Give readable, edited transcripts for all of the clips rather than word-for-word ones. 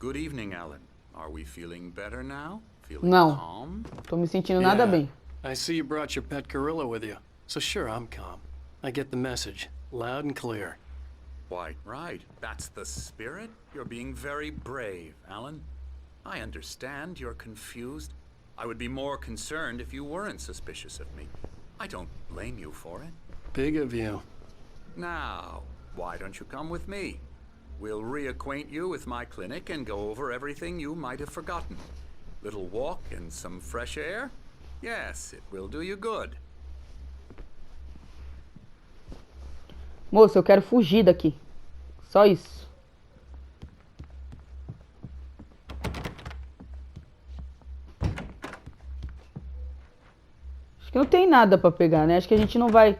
Good evening, Alan. Are we feeling better now? Feeling Não. calm? Tô me sentindo nada bem. I see you brought your pet gorilla with you. So sure, I'm calm. I get the message, loud and clear. Why, right. That's the spirit. You're being very brave, Alan. I understand you're confused. I would be more concerned if you weren't suspicious of me. I don't blame you for it. Big of you. Now, why don't you come with me? We'll reacquaint you with my clinic and go over everything you might have forgotten. Little walk and some fresh air? Yes, it will do you good. Moço, eu quero fugir daqui. Só isso. Acho que não tem nada pra pegar, né? Acho que a gente não vai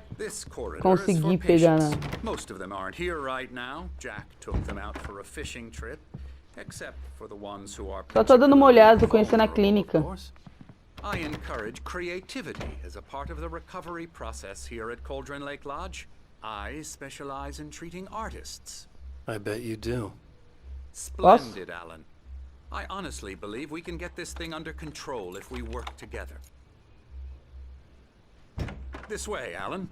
conseguir pegar nada. Most of them aren't here right now. Jack took them out for a fishing trip, except for the ones who are. Só tô dando uma olhada, tô conhecendo a clínica. I encourage creativity as a part of the recovery process here at Cauldron Lake Lodge. I specialize in treating artists. I bet you do. Splendid, Alan. I honestly believe we can get this thing under control if we work together. This way, Alan.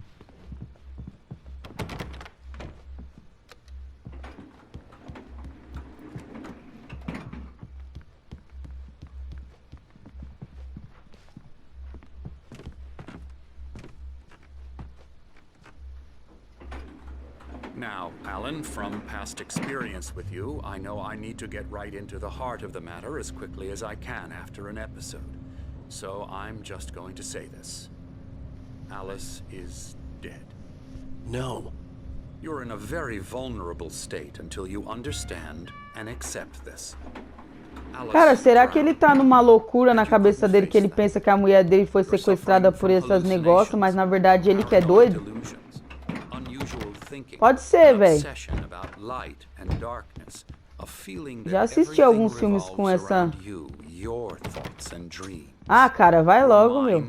Now, Alan, from past experience with you, I know I need to get right into the heart of the matter as quickly as I can after an episode. So I'm just going to say this. Alice is dead. No. You're in a very vulnerable state until you understand and accept this. Cara, será que ele tá numa loucura na cabeça dele, que ele pensa que a mulher dele foi sequestrada por esses negócios, mas na verdade ele que é doido? Pode ser, velho. Já assisti alguns filmes com essa... Ah, cara, vai logo, meu.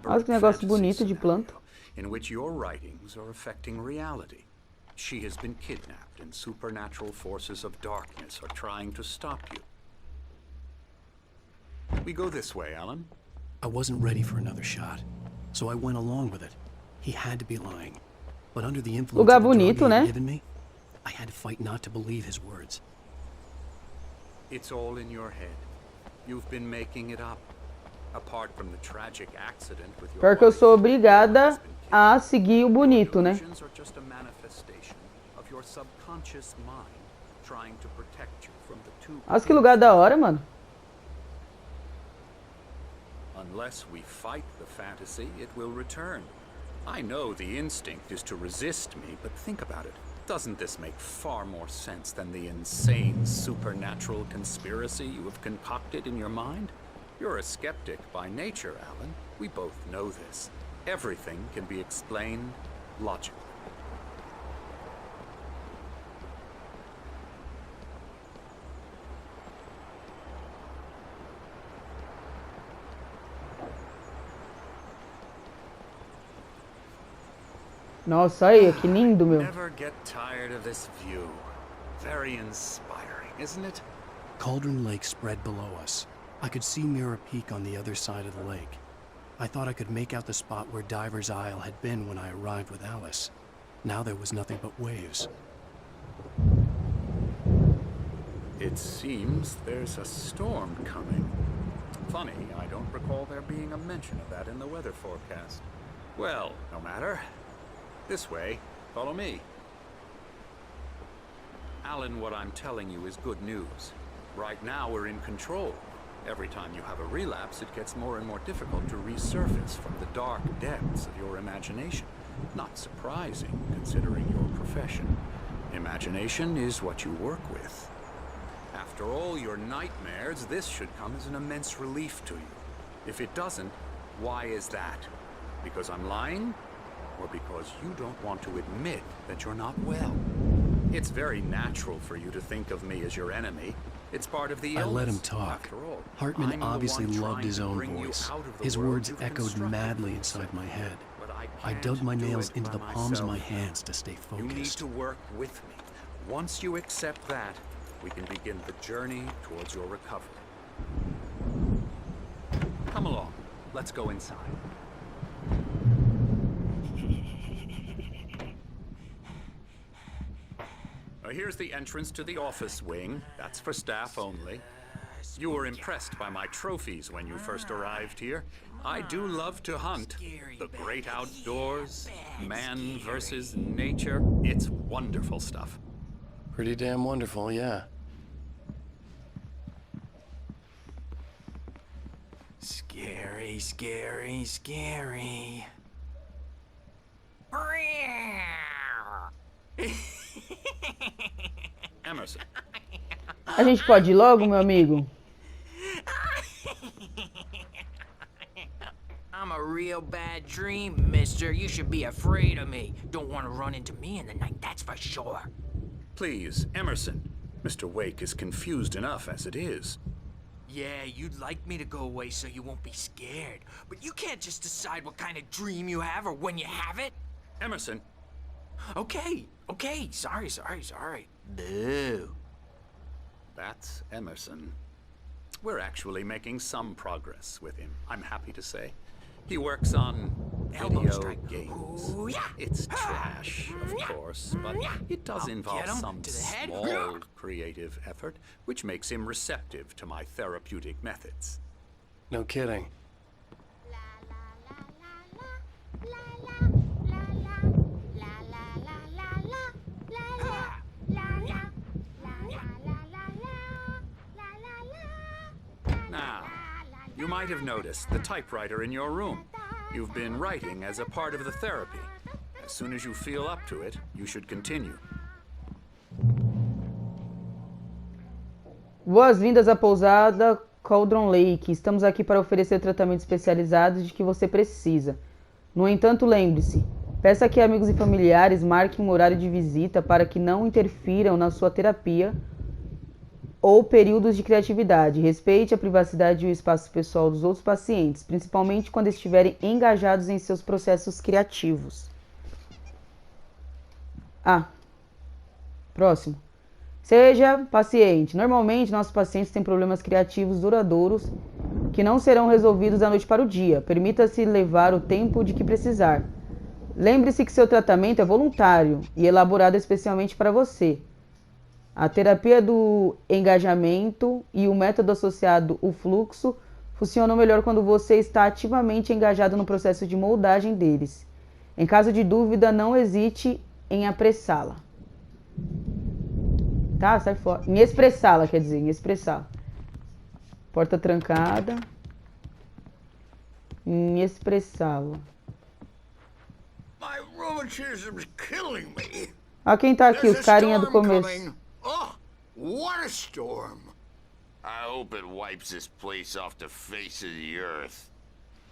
Olha que negócio bonito de planta. In which your writings are affecting reality. She has been kidnapped and supernatural forces of darkness are trying to stop you. We go this way, Alan. I wasn't ready for another shot, so I went along with it. He had to be lying. But under the influence Lugar of the drug bonito, he had né? given me, I had to fight not to believe his words. It's all in your head. You've been making it up. Apart from the tragic accident with your Pior que eu sou obrigada a seguir o bonito, né? are just a manifestation of your subconscious mind trying to protect you from the two. Olha que lugar da hora, mano. Unless we fight the fantasy, it will return. I know the instinct is to resist me, but think about it. Doesn't this make far more sense than the insane supernatural conspiracy you have concocted in your mind? You're a skeptic by nature, Alan. We both know this. Everything can be explained logically. Nossa, aí, que lindo, meu. Never get tired of this view. Very inspiring, isn't it? Cauldron Lake spread below us. I could see Mirror Peak on the other side of the lake. I thought I could make out the spot where Diver's Isle had been when I arrived with Alice. Now there was nothing but waves. It seems there's a storm coming. Funny, I don't recall there being a mention of that in the weather forecast. Well, no matter. This way. Follow me. Alan, what I'm telling you is good news. Right now we're in control. Every time you have a relapse, it gets more and more difficult to resurface from the dark depths of your imagination. Not surprising, considering your profession. Imagination is what you work with. After all your nightmares, this should come as an immense relief to you. If it doesn't, why is that? Because I'm lying? Or because you don't want to admit that you're not well? It's very natural for you to think of me as your enemy. It's part of the illness. I let him talk. Hartman obviously loved his own voice. His words echoed madly inside my head. I dug my nails into the palms of my hands to stay focused. You need to work with me. Once you accept that, we can begin the journey towards your recovery. Come along. Let's go inside. Here's the entrance to the office wing. That's for staff only. You were impressed by my trophies when you first arrived here. I do love to hunt. The great outdoors, man versus nature. It's wonderful stuff. Pretty damn wonderful, yeah. Scary, scary, scary. Emerson. A gente pode ir logo, meu amigo? I'm a real bad dream, mister. You should be afraid of me. Don't want to run into me in the night, that's for sure. Please, Emerson. Mr. Wake is confused enough as it is. Yeah, you'd like me to go away so you won't be scared. But you can't just decide what kind of dream you have or when you have it. Emerson. Okay. Sorry. Boo. That's Emerson. We're actually making some progress with him, I'm happy to say. He works on video games. Ooh, yeah. It's trash, of course, but it does involve get him some to the head. small creative effort, which makes him receptive to my therapeutic methods. No kidding. Now, you might have noticed the typewriter in your room. You've been writing as a part of the therapy. As soon as you feel up to it, you should continue. Boas-vindas à pousada Cauldron Lake. Estamos aqui para oferecer o tratamento especializado de que você precisa. No entanto, lembre-se, peça que amigos e familiares marquem um horário de visita para que não interfiram na sua terapia ou períodos de criatividade. Respeite a privacidade e o espaço pessoal dos outros pacientes, principalmente quando estiverem engajados em seus processos criativos. Próximo. Seja paciente. Normalmente, nossos pacientes têm problemas criativos duradouros que não serão resolvidos da noite para o dia. Permita-se levar o tempo de que precisar. Lembre-se que seu tratamento é voluntário e elaborado especialmente para você. A terapia do engajamento e o método associado, o fluxo, funcionam melhor quando você está ativamente engajado no processo de moldagem deles. Em caso de dúvida, não hesite em apressá-la. Tá, sai fora. Em expressá-la, quer dizer, em expressá-la. Porta trancada. Em expressá-la. My rheumatism's killing me. Olha quem tá aqui, os carinha do começo. Oh, what a storm. I hope it wipes this place off the face of the earth.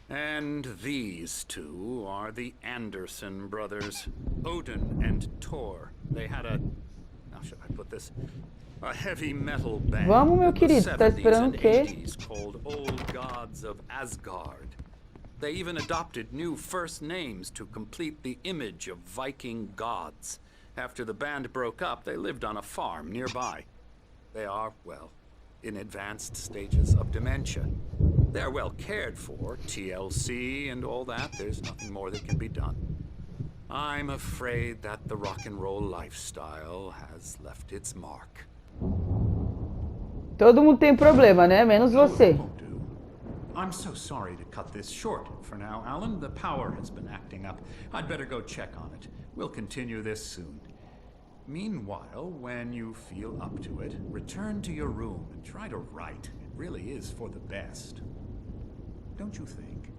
And these two are the Anderson brothers, Odin and Thor. They had a... How should I put this? A heavy metal band Vamos, meu in the querido, tá 70s esperando and o quê? 80s called Old Gods of Asgard. They even adopted new first names to complete the image of Viking gods. After the band broke up, they lived on a farm nearby. They are, well, in advanced stages of dementia. They're well cared for, TLC and all that. There's nothing more that can be done. I'm afraid that the rock and roll lifestyle has left its mark. Todo mundo tem problema, né? Menos você. Won't do. I'm so sorry to cut this short for now, Alan. The power has been acting up. I'd better go check on it. We'll continue this soon. Meanwhile, when you feel up to it, return to your room and try to write. It really is for the best. Don't you think?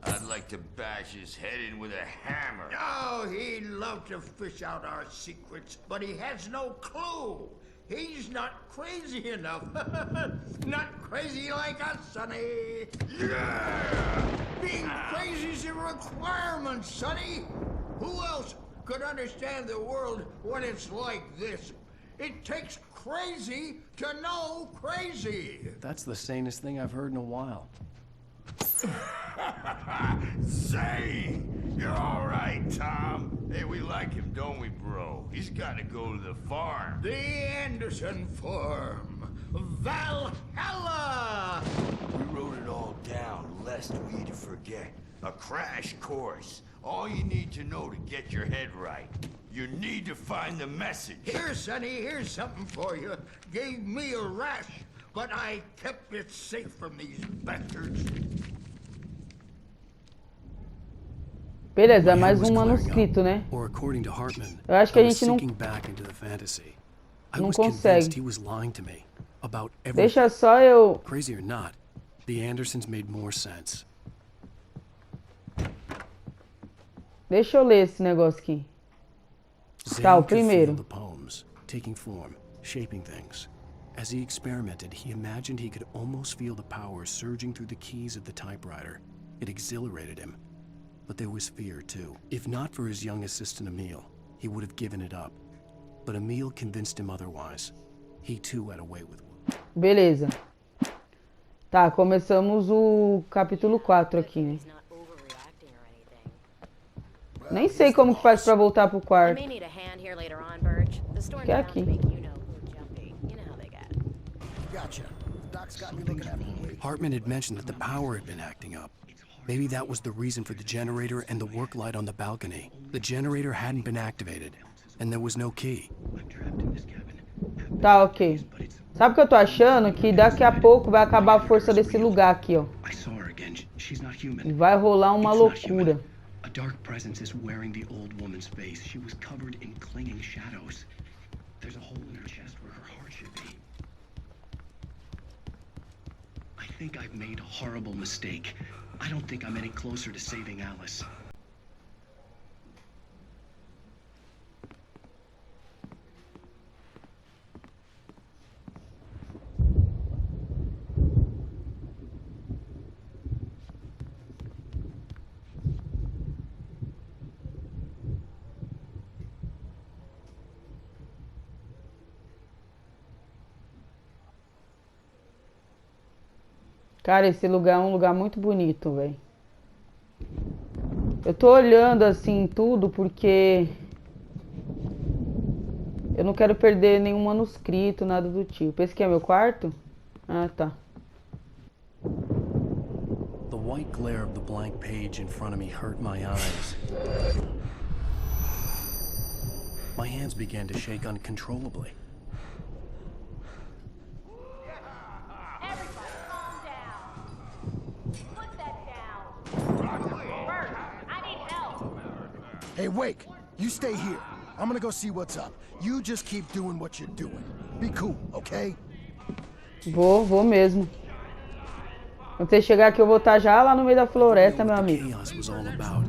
I'd like to bash his head in with a hammer. Oh, he'd love to fish out our secrets, but he has no clue. He's not crazy enough. Not crazy like us, Sonny. Yeah! Being crazy's a requirement, Sonny. Who else could understand the world when it's like this? It takes crazy to know crazy. That's the sanest thing I've heard in a while. Say, You're all right, Tom. Hey, we like him, don't we, bro? He's got to go to the farm. The Anderson Farm. Valhalla! We wrote it all down, lest we forget. A crash course. All you need to know to get your head right. You need to find the message. Here, Sonny, here's something for you. Gave me a rash, but I kept it safe from these bastards. Beleza, mais manuscrito, né? Or according to Hartman, Eu acho que a I was gente não- sinking back into the fantasy. I não was consegue. convinced he was lying to me about everything. Deixa só eu... Crazy or not, the Andersons made more sense. Deixa eu ler esse negócio aqui. Zane Tá, o could feel primeiro. the poems, taking form, shaping things. As he experimented, he imagined he could almost feel the power surging through the keys of the typewriter. It exhilarated him. But there was fear, too. If not for his young assistant Emil, he would have given it up. But Emil convinced him otherwise. He, too, had a way with Beleza. Tá, começamos o capítulo 4 aqui, né? Nem sei como que faz pra voltar pro quarto. Que é aqui. Hartman had mentioned that the power had been acting up. Maybe that was the reason for the generator and the work light on the balcony. The generator hadn't been activated, and there was no key. Tá, ok. Sabe o que eu tô achando? Que daqui a pouco vai acabar a força desse lugar aqui, ó. E vai rolar uma loucura. A dark presence is wearing the old woman's face. She was covered in clinging shadows. There's a hole in her chest where her heart should be. I think I've made a horrible mistake. I don't think I'm any closer to saving Alice. Cara, esse lugar é um lugar muito bonito, velho. Eu tô olhando assim tudo porque eu não quero perder nenhum manuscrito, nada do tipo. Esse aqui é meu quarto? Ah, tá. The white glare of the blank page in front of me hurt my eyes. My hands began to shake uncontrollably. Hey, Wake, you stay here. I'm gonna go see what's up. You just keep doing what you're doing. Be cool, okay? Vou mesmo. Quando você chegar aqui, eu vou estar já lá no meio da floresta, meu amigo. Chaos was all about,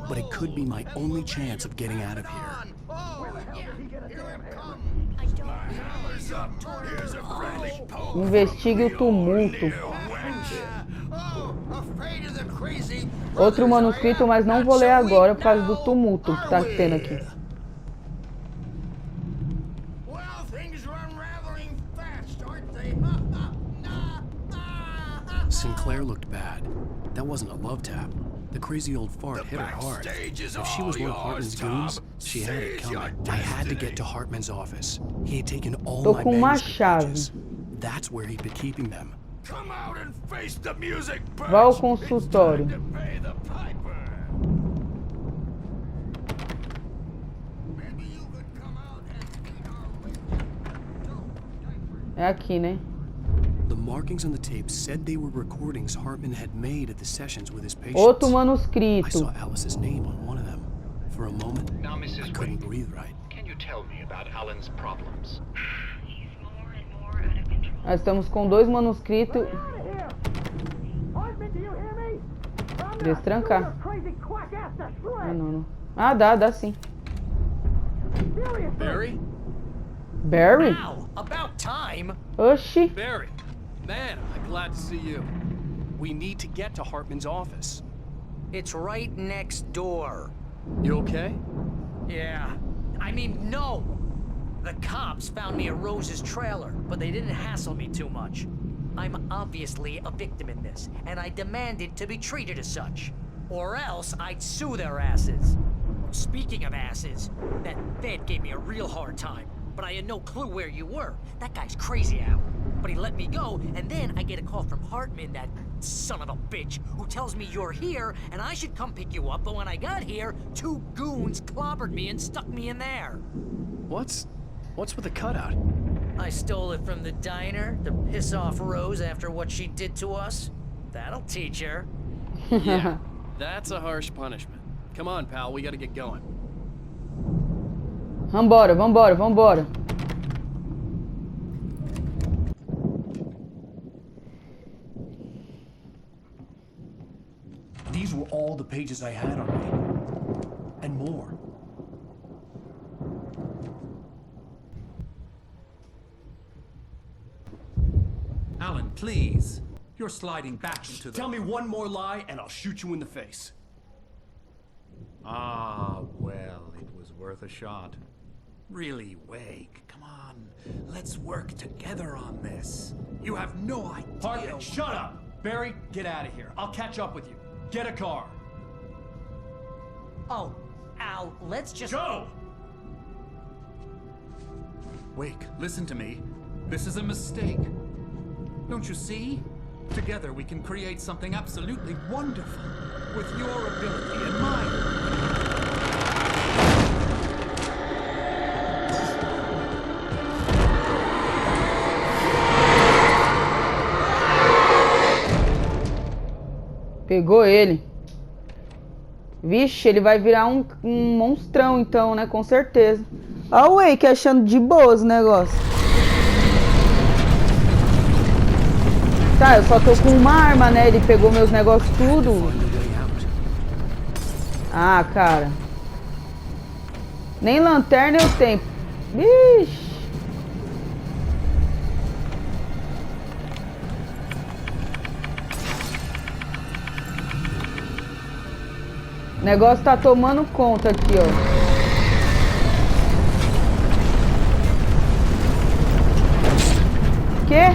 but it could be my only chance of getting out of here. Investigue o tumulto. Outro manuscrito, mas não vou ler agora por causa do tumulto que tá tendo aqui. Sinclair looked bad. That wasn't a love tap. The crazy old fart hit her hard. If she was one of Hartman's goons, she had it coming. I had to get to Hartman's office. He had taken all Tô my com uma manuscript chave. pages. That's where he'd been keeping them. Come out and face the music, Vá ao consultório. pay the piper. É aqui, né? The markings on the tape said they were recordings Hartman had made at the sessions with his patients. Outro I manuscrito. saw Alice's name on one of them. For a moment, Now, I Mrs. couldn't Wake, breathe right. can you tell me about Alan's problems? Nós estamos com 2 manuscritos. Destrancar. Ah, não. Ah, dá sim. Barry? Barry? Ow! About time! Oxi. Barry, man, I'm glad to see you. We need to get to Hartman's office. It's right next door. You okay? Yeah. I mean, no! The cops found me at Rose's trailer, but they didn't hassle me too much. I'm obviously a victim in this, and I demanded to be treated as such. or else I'd sue their asses. Speaking of asses, that Fed gave me a real hard time, but I had no clue where you were. That guy's crazy, Al. But he let me go, and then I get a call from Hartman, that son of a bitch, who tells me you're here, and I should come pick you up, but when I got here, 2 goons clobbered me and stuck me in there. What's with the cutout? I stole it from the diner to piss off Rose after what she did to us. That'll teach her. Yeah, that's a harsh punishment. Come on, pal, we gotta get going. Vambora, vambora, vambora. These were all the pages I had on me. And more. Alan, please. You're sliding back into the... Tell me one more lie and I'll shoot you in the face. Ah, well, it was worth a shot. Really, Wake, come on. Let's work together on this. You have no idea... Hartman, shut up! Barry, get out of here. I'll catch up with you. Get a car. Oh, Al, let's just... Go! Wake, listen to me. This is a mistake. Don't you see? Together we can create something absolutely wonderful. With your ability and mine. Pegou ele. Vixe, ele vai virar um monstrão então, né? Com certeza. Olha o Wake achando de boas o negócio. Tá, eu só tô com uma arma, né? Ele pegou meus negócios tudo. Ah, cara. Nem lanterna eu tenho. Vixe. O negócio tá tomando conta aqui, ó. Quê?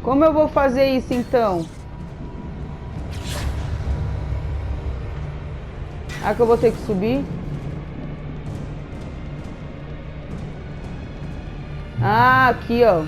Como eu vou fazer isso então? Ah, que eu vou ter que subir? Ah, aqui, ó.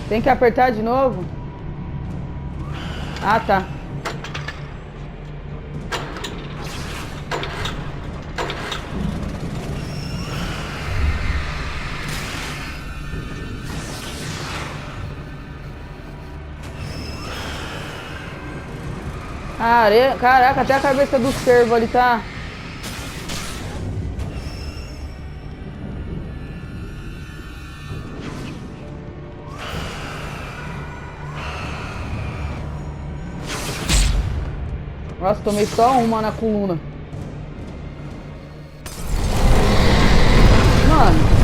Tem que apertar de novo? Ah, tá. Caraca, até a cabeça do cervo ali tá... Nossa, tomei só uma na coluna. Mano.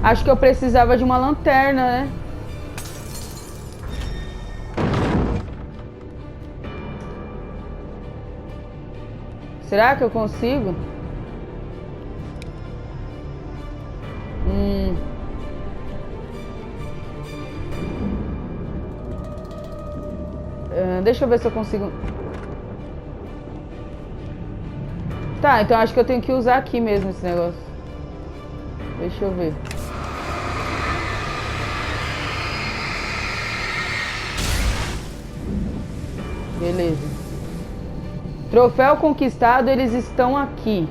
Acho que eu precisava de uma lanterna, né? Será que eu consigo? Deixa eu ver se eu consigo. Tá, então acho que eu tenho que usar aqui mesmo esse negócio. Deixa eu ver. Beleza. Troféu conquistado, eles estão aqui.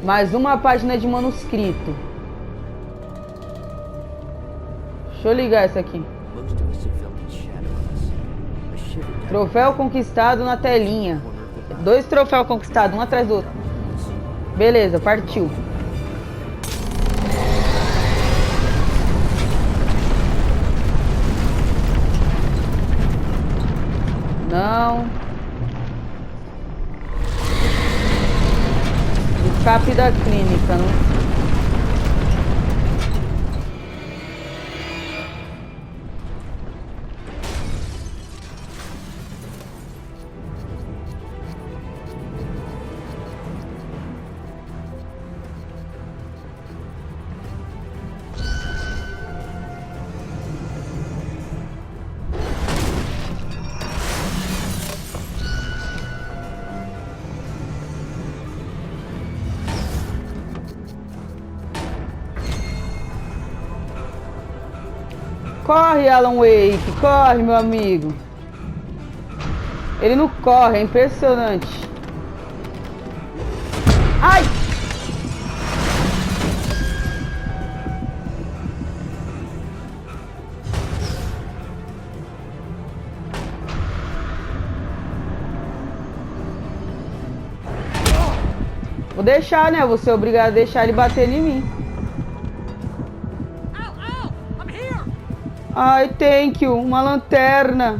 Mais uma página de manuscrito. Deixa eu ligar essa aqui. Troféu conquistado na telinha. 2 troféus conquistados, um atrás do outro. Beleza, partiu. Não. Escape da clínica, não? Corre, Alan Wake, corre, meu amigo. Ele não corre, é impressionante. Ai! Vou deixar, né? Vou ser obrigado a deixar ele bater em mim. Ai, thank you. Uma lanterna.